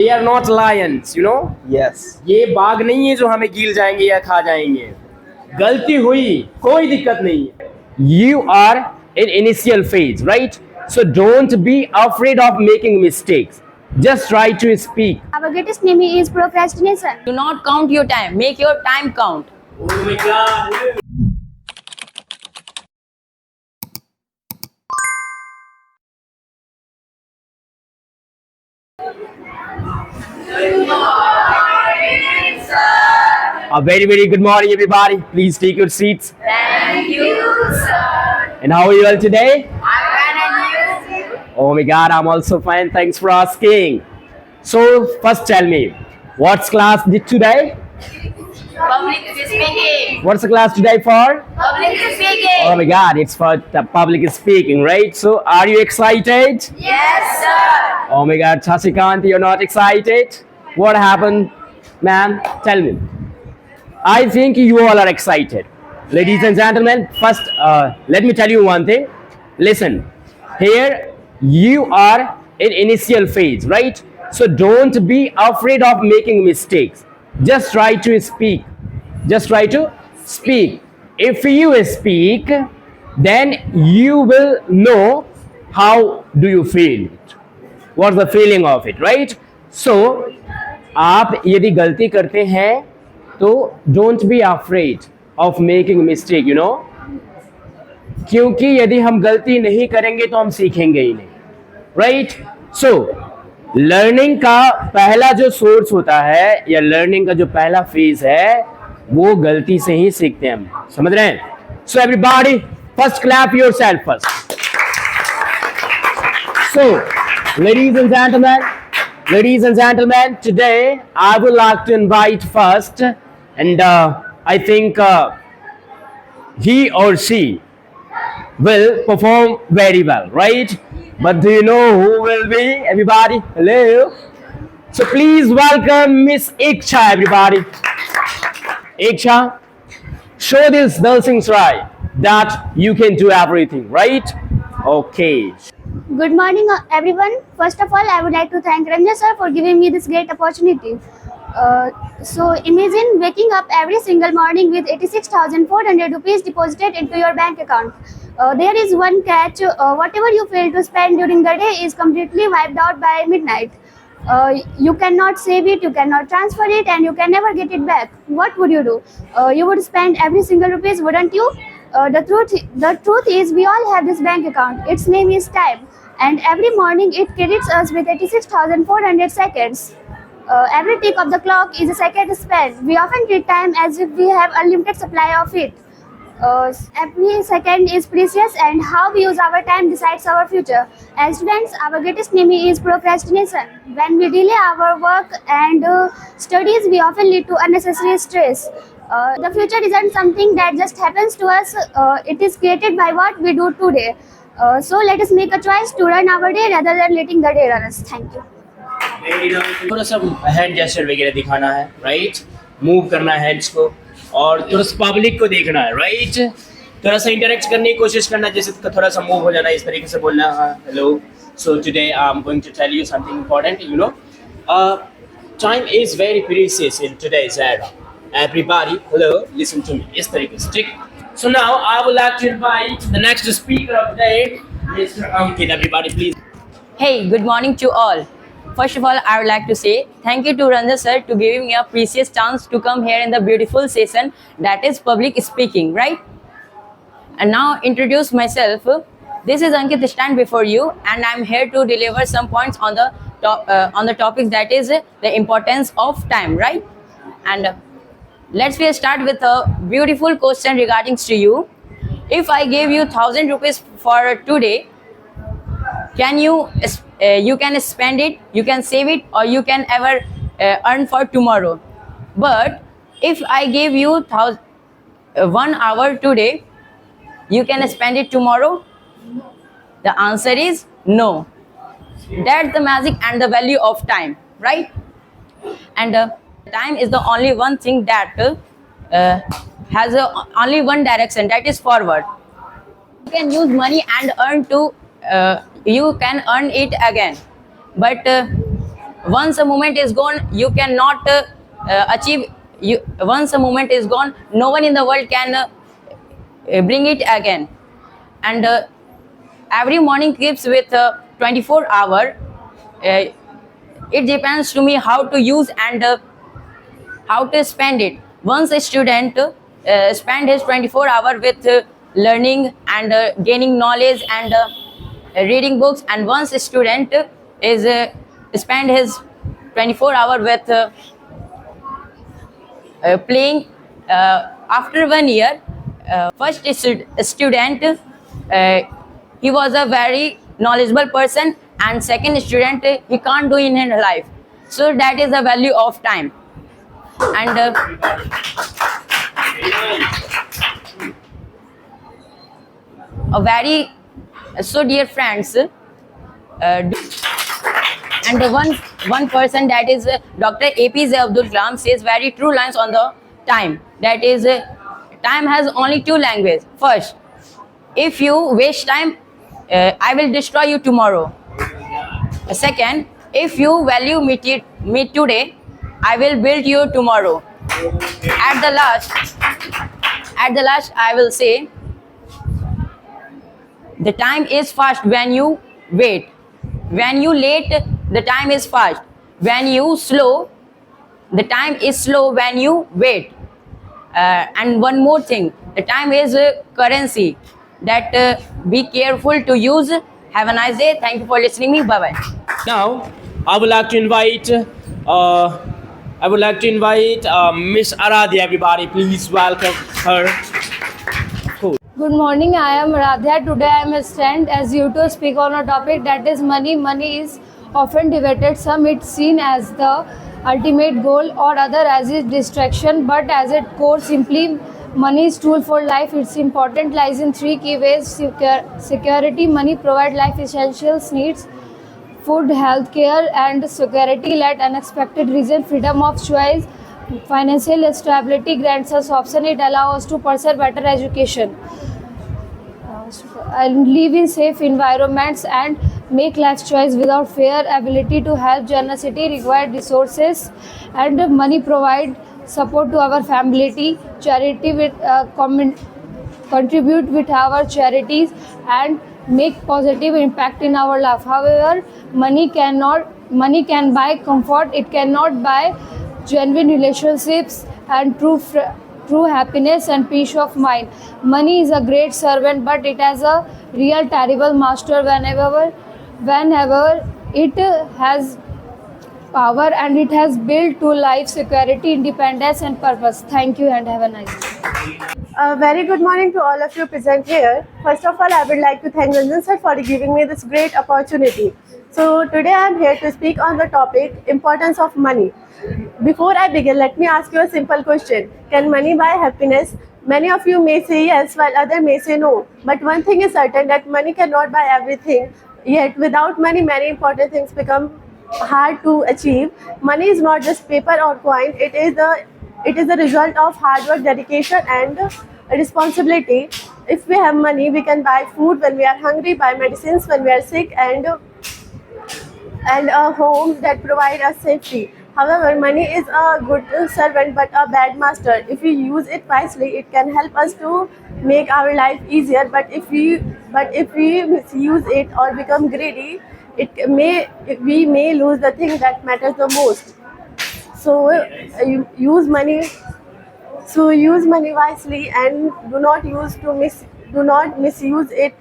They are not lions, you know. Yes. ये बाघ नहीं है जो हमें गिल जाएंगे या खा जाएंगे. गलती हुई, कोई दिक्कत नहीं है. You are in initial phase, right? So don't be afraid of making mistakes. Just try to speak. Our greatest enemy is procrastination. Do not count your time. Make your time count. Oh my God. A very, very good morning, everybody. Please take your seats. Thank you, sir. And how are you all today? I'm fine. Oh my God, I'm also fine. Thanks for asking. So, first tell me, what's class did today? Public speaking. What's the class today for? Public speaking. Oh my God, it's for the public speaking, right? So, are you excited? Yes, sir. Oh my God, Shashikant, you're not excited? What happened, ma'am? Tell me. I think you all are excited. Ladies and gentlemen, first, let me tell you one thing. Listen, here you are in initial phase, right? So don't be afraid of making mistakes. Just try to speak. Just try to speak. If you speak, then you will know how do you feel. What's the feeling of it, right? So, आप यदि गलती करते हैं तो don't be afraid of making mistake, you know. क्योंकि यदि हम गलती नहीं करेंगे तो हम सीखेंगे ही नहीं, राइट? सो लर्निंग का पहला जो सोर्स होता है या लर्निंग का जो पहला फेज है वो गलती से ही सीखते हैं हम, समझ रहे हैं? So everybody first clap yourself first. So ladies and gentlemen, today I would like to invite first, and I think he or she will perform very well, right? But do you know who will be? Everybody, hello. So please welcome Miss Iksha, everybody. Iksha, show this dancing try that you can do everything, right? Okay. Good morning, everyone. First of all, I would like to thank Ranjan sir for giving me this great opportunity. So imagine waking up every single morning with 86,400 rupees deposited into your bank account. There is one catch. Whatever you fail to spend during the day is completely wiped out by midnight. You cannot save it, you cannot transfer it, and you can never get it back. What would you do? You would spend every single rupees, wouldn't you? The truth is, we all have this bank account. Its name is time, and every morning it credits us with 86,400 seconds. Every tick of the clock is a second spent. We often treat time as if we have unlimited supply of it. Every second is precious, and how we use our time decides our future. As students, our greatest enemy is procrastination. When we delay our work and studies, we often lead to unnecessary stress. The future isn't something that just happens to us. It is created by what we do today. So let us make a choice to run our day rather than letting the day run us. Thank you. थोड़ा सा hand gesture वगैरह दिखाना है, right? Move करना है hands को और थोड़ा सा पब्लिक को देखना है, राइट? थोड़ा सा इंटरेक्ट करने की कोशिश करना, जैसे थोड़ा सा मूव हो जाना, इस तरीके से बोलना. Hello, so today I am going to tell you something important. You know, time is very precious in today's era. Everybody, hello, listen to me. इस तरीके से, ठीक? So now I would like to invite the next speaker of the day, Mr. Ankit. Everybody, please. Hey, good morning to all. First of all, I would like to say thank you to Ranjan sir to giving me a precious chance to come here in the beautiful session that is public speaking, right? And now introduce myself. This is Ankit stand before you, and I'm here to deliver some points on the topic that is the importance of time, right? And let's start with a beautiful question regarding to you. If I gave you 1,000 rupees for today, can you can spend it, you can save it, or you can ever earn for tomorrow. But if I gave you 1 hour today, you can spend it tomorrow? The answer is no. That's the magic and the value of time, right? And time is the only one thing that has only one direction, that is forward. You can use money and you can earn it again, but Once a moment is gone, you cannot achieve. Once a moment is gone, no one in the world can bring it again. And every morning keeps with 24 hour. It depends to me how to use and how to spend it. Once a student spend his 24 hour with learning and gaining knowledge and reading books, and once a student is spend his 24 hour with playing. After 1 year, first student, he was a very knowledgeable person, and second student, he can't do in his life. So that is the value of time. And a very so dear friends, and one person, that is Dr. APJ Abdul Kalam, says very true lines on the time. That is, time has only two languages. First, if you waste time, I will destroy you tomorrow. Second, if you value me today, I will build you tomorrow. At the last, I will say, the time is fast when you wait. When you late, the time is fast. When you slow, the time is slow when you wait. And one more thing, the time is currency. That be careful to use. Have a nice day. Thank you for listening me. Bye bye. Now, I would like to invite Miss Aradhya. Everybody, please welcome her. Cool. Good morning, I am Radhya. Today I am stand as you to speak on a topic that is money. Money is often debated. Some it's seen as the ultimate goal or other as its distraction, but as its core simply money is tool for life. Its importance lies in three key ways. Security. Money provide life essentials needs, food, health care and security. Let unexpected reason, freedom of choice. Financial stability grants us option. It allows us to pursue better education and live in safe environments and make life choice without fear. Ability to help, generosity required resources, and money provide support to our family. Charity with contribute with our charities and make positive impact in our life. However, money can buy comfort. It cannot buy genuine relationships and true happiness and peace of mind. Money is a great servant, but it has a real terrible master whenever it has power, and it has built to life security, independence and purpose. Thank you and have a nice day. A very good morning to all of you present here. First of all, I would like to thank Ranjan sir for giving me this great opportunity. So today I am here to speak on the topic importance of money. Before I begin, let me ask you a simple question. Can money buy happiness? Many of you may say yes, while others may say no. But one thing is certain, that money cannot buy everything. Yet without money, many important things become hard to achieve. Money is not just paper or coin. It is the result of hard work, dedication and responsibility. If we have money, we can buy food when we are hungry, buy medicines when we are sick, and a home that provide us safety. However, money is a good servant but a bad master. If we use it wisely, it can help us to make our life easier. But if we misuse it or become greedy, we may lose the thing that matters the most. So use money wisely, and do not misuse it,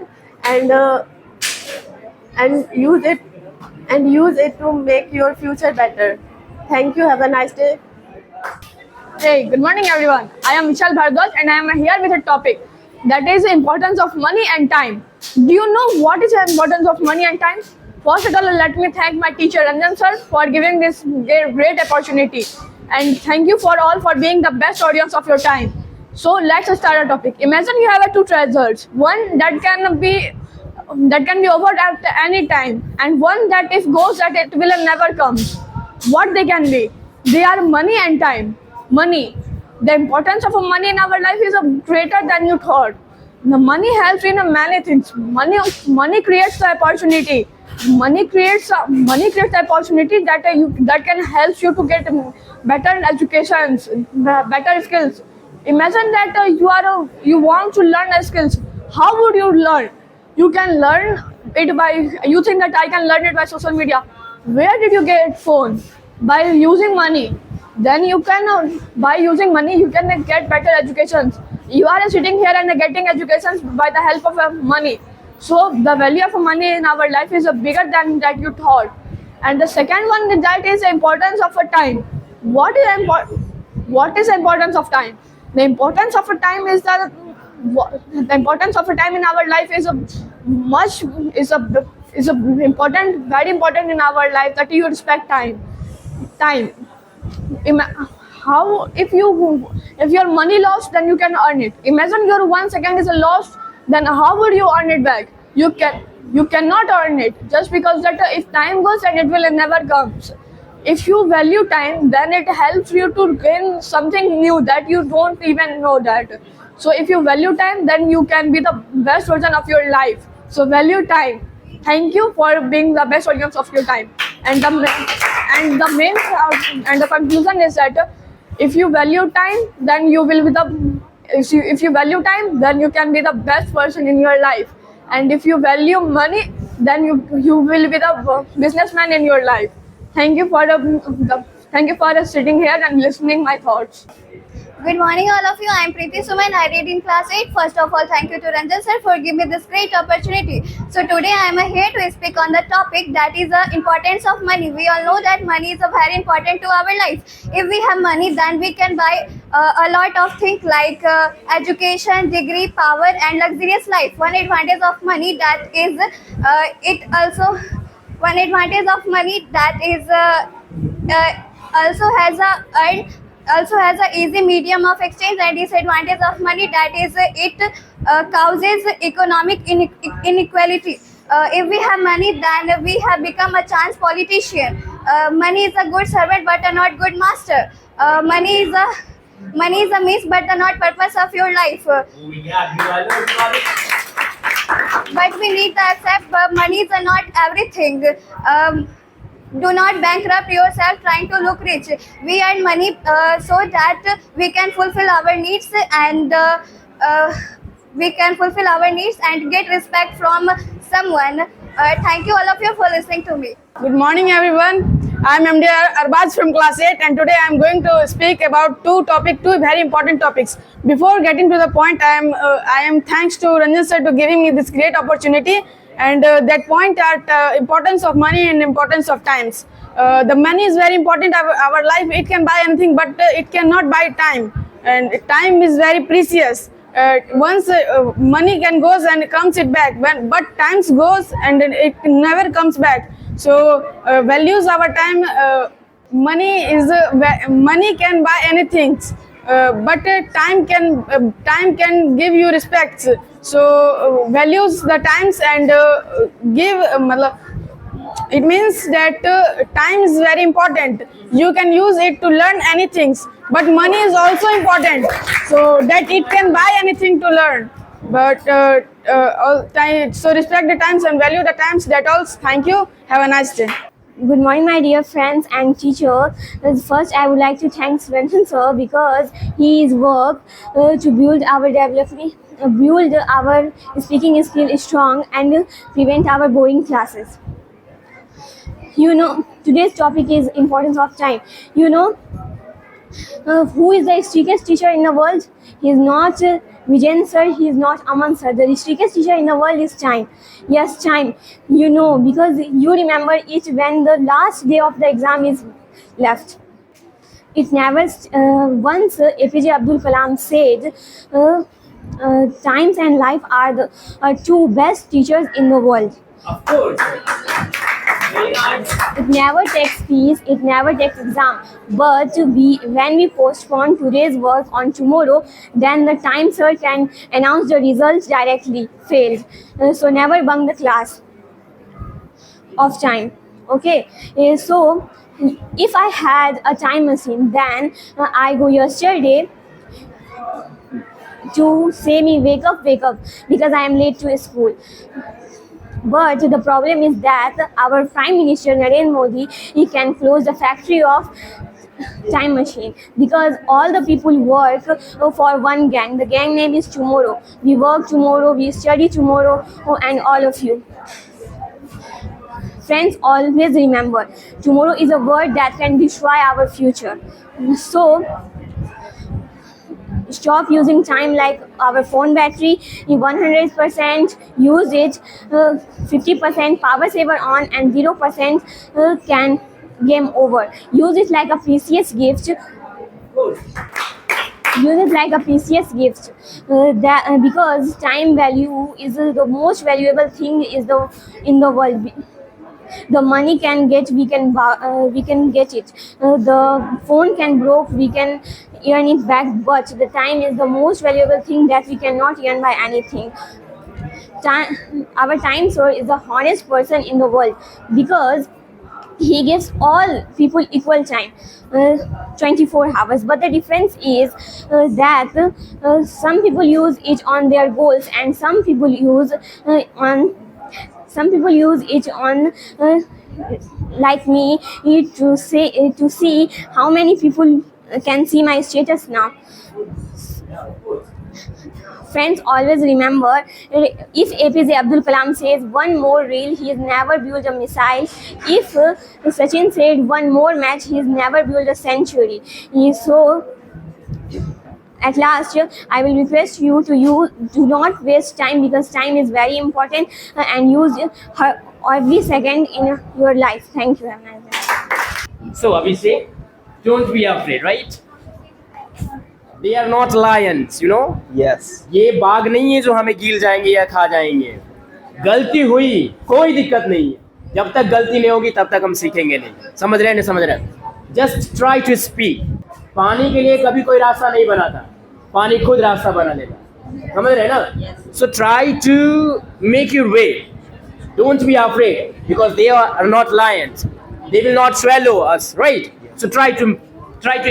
and use it to make your future better. Thank you. Have a nice day. Hey, good morning everyone. I am Vishal Bhardwaj and I am here with a topic that is the importance of money and time. Do you know what is the importance of money and time? First of all, let me thank my teacher Ranjan sir for giving this great opportunity, and thank you for all for being the best audience of your time. So let's start our topic. Imagine you have two treasures, one that can be over at any time, and one that if goes that it will never come. What they can be? They are money and time. Money. The importance of money in our life is greater than you thought. The money helps in many things. Money creates the opportunity. money creates the opportunity that that can help you to get better educations, better skills. Imagine that you want to learn a skills. How would you learn? You can learn it by, you think that I can learn it by social media. Where did you get phone? By using money. Then you can by using money you can get better educations. You are sitting here and getting educations by the help of money. So the value of money in our life is bigger than that you thought. And the second one, that is the importance of a time. What is the importance of time? The importance of a time is that the importance of a time in our life is important, very important in our life, that you respect time. How, if your money lost, then you can earn it. Imagine your 1 second is lost, then how would you earn it back? You cannot earn it, just because that if time goes, and it will never comes. If you value time, then it helps you to gain something new that you don't even know that. So if you value time, then you can be the best version of your life. So value time. Thank you for being the best version of your time. And the conclusion is that if you value time, then you will be the if you value time, then you can be the best person in your life. And if you value money, then you will be the businessman in your life. Thank you for sitting here and listening my thoughts. Good morning, all of you. I am Preeti Suman. I read in class 8. First of all, thank you to Ranjan sir for giving me this great opportunity. So today I am here to speak on the topic, that is the importance of money. We all know that money is very important to our life. If we have money, then we can buy a lot of things like education, degree, power, and luxurious life. One advantage of money that is also has a easy medium of exchange, and disadvantage of money that is it causes economic inequality. If we have money, then we have become a chance politician. Money is a good servant but a not good master. Money is a means but the not purpose of your life. But we need to accept money is not everything. Do not bankrupt yourself trying to look rich. We earn money so that we can fulfill our needs and get respect from someone. Thank you all of you for listening to me. Good morning, everyone. I am MD Arbaz from class 8, and today I am going to speak about two very important topics. Before getting to the point, I am thanks to Ranjan sir to giving me this great opportunity. And that point at importance of money and importance of times. The money is very important in our life. It can buy anything, but it cannot buy time. And time is very precious. Once money can goes and comes it back, but times goes and it never comes back. So values our time. Money can buy anything. But time can give you respect. So values the times and it means that time is very important. You can use it to learn anything, but money is also important, so that it can buy anything to learn. But so respect the times and value the times. That all. Thank you. Have a nice day. Good morning, my dear friends and teacher. First, I would like to thank Ranjan sir because his work to build our speaking skill strong and prevent our boring classes. You know, today's topic is importance of time. You know, who is the strictest teacher in the world? He is not Vijayan sir, he is not Aman sir. The strictest teacher in the world is time. Yes, time. You know, because you remember it when the last day of the exam is left. It never, once APJ Abdul Kalam said, times and life are the two best teachers in the world. Of course. It never takes fees, it never takes exam. But when we postpone today's work on tomorrow, then the time sir can announce the results directly. Failed. So never bunk the class of time. Okay. So if I had a time machine, then I go yesterday to say me wake up because I am late to school. But the problem is that our Prime Minister Narendra Modi, he can close the factory of time machine, because all the people work for one gang. The gang name is tomorrow. We work tomorrow, we study tomorrow, and all of you. Friends, always remember, tomorrow is a word that can destroy our future. So, stop using time like our phone battery. 100% use it, 50% power saver on, and 0% can game over. Use it like a precious gift. Use it like a precious gift, because time value is the most valuable thing in the world. The money can get, we can get it. The phone can broke, we can earn it back. But the time is the most valuable thing that we cannot earn by anything. Our time sir is the honest person in the world, because he gives all people equal time, 24 hours. But the difference is that some people use it on their goals, and some people use it on like me, to see how many people can see my status now. Friends, always remember, if APJ Abdul Kalam says one more reel, he has never built a missile. If Sachin said one more match, he has never built a century. So, at last, I will request you to do not waste time, because time is very important, and use every second in your life. Thank you. Have a nice day. So Abhishek, don't be afraid, right? They are not lions, you know. Yes. ये बाघ नहीं है जो हमें गिर जाएंगे या खा जाएंगे. गलती हुई, कोई दिक्कत नहीं है. जब तक गलती नहीं होगी तब तक हम सीखेंगे नहीं. समझ रहे हैं नहीं समझ रहे हैं? Just try to speak. पानी के लिए कभी कोई रास्ता नहीं बनाता, पानी खुद रास्ता बना लेता. समझ रहे हैं ना? So try to make your way. Don't be afraid, because they are not lions. They will not swallow us, right? So try to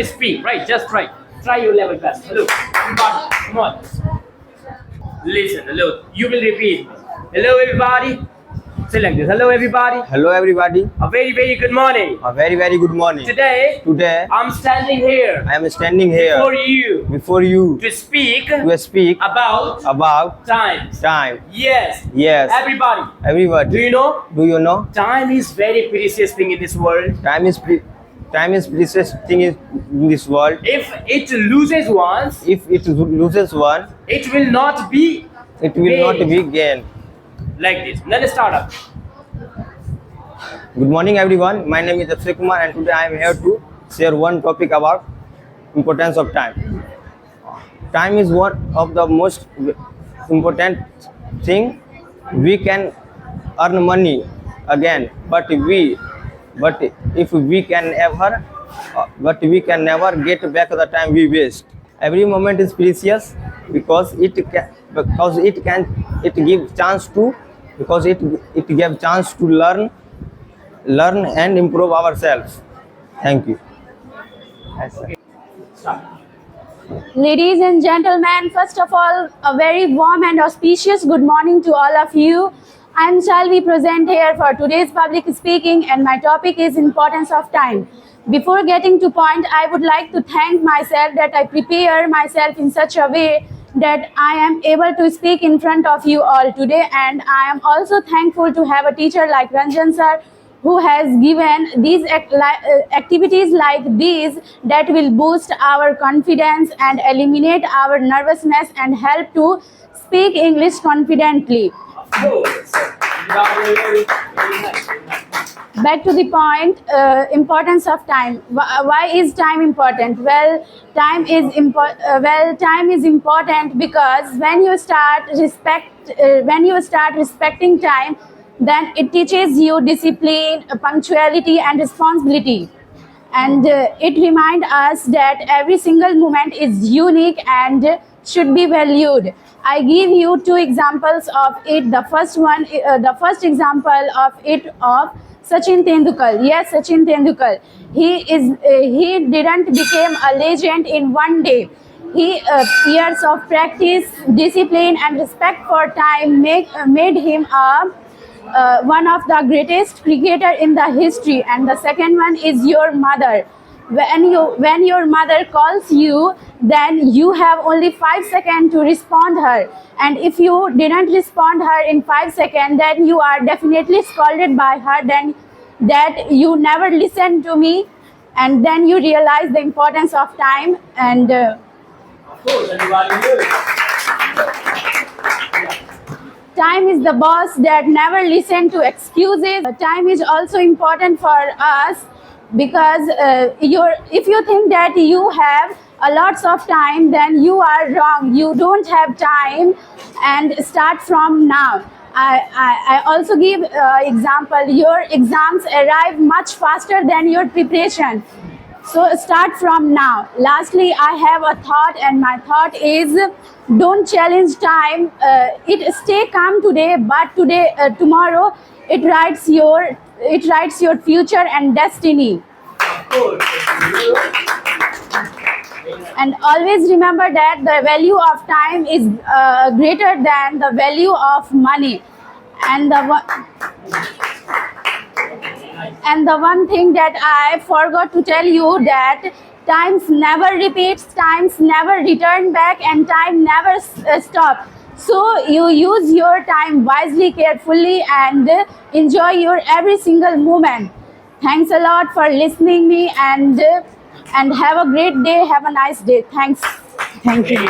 speak, right? Just try. Try your level best. Hello, everybody. Come on. Listen, hello. You will repeat. Hello, everybody. Say like this. Hello, everybody. Hello, everybody. A very, very good morning. A very, very good morning. Today, I'm standing here I am standing here before you to speak about time. time. Yes. Yes. Everybody. Everybody. Do you know? Do you know? Time is very precious thing in this world. Time is precious thing in this world. If it loses once, If it loses one, it will not be it will not be gained. like this. Let's start up. Good morning, everyone. My name is Akshay Kumar, and today I am here to share one topic about importance of time. Time is one of the most important thing. We can earn money again, but if we can never get back the time we waste. Every moment is precious, because it gives chance to learn and improve ourselves. Thank you. Ladies and gentlemen, first of all, a very warm and auspicious good morning to all of you. I shall be present here for today's public speaking, and my topic is importance of time. Before getting to point, I would like to thank myself that I prepare myself in such a way that I am able to speak in front of you all today, and I am also thankful to have a teacher like Ranjan sir, who has given these activities like these that will boost our confidence and eliminate our nervousness and help to speak English confidently. Back to the point, importance of time. Why is time important? Well, time is important because when you start respecting time, then it teaches you discipline, punctuality, and responsibility. And it reminds us that every single moment is unique and should be valued. I give you two examples of it. The first example of it of Sachin Tendulkar. Yes, Sachin Tendulkar. He didn't become a legend in one day. Years of practice, discipline, and respect for time made him a one of the greatest cricketer in the history, and the second one is your mother. When your mother calls you, then you have only 5 seconds to respond her, and if you didn't respond her in 5 seconds, then you are definitely scolded by her, then that you never listened to me, and then you realize the importance of time. And time is the boss that never listen to excuses. Time is also important for us, because if you think that you have a lots of time, then you are wrong. You don't have time, and start from now. I also give example. Your exams arrive much faster than your preparation. So start from now. Lastly, I have a thought, and my thought is, don't challenge time. It stay calm today, but tomorrow it writes your future and destiny. And always remember that the value of time is greater than the value of money. And the one thing that I forgot to tell you, that times never repeats, times never return back, and time never stop. So you use your time wisely, carefully, and enjoy your every single moment. Thanks a lot for listening me, and have a great day. Have a nice day. Thanks. Thank you.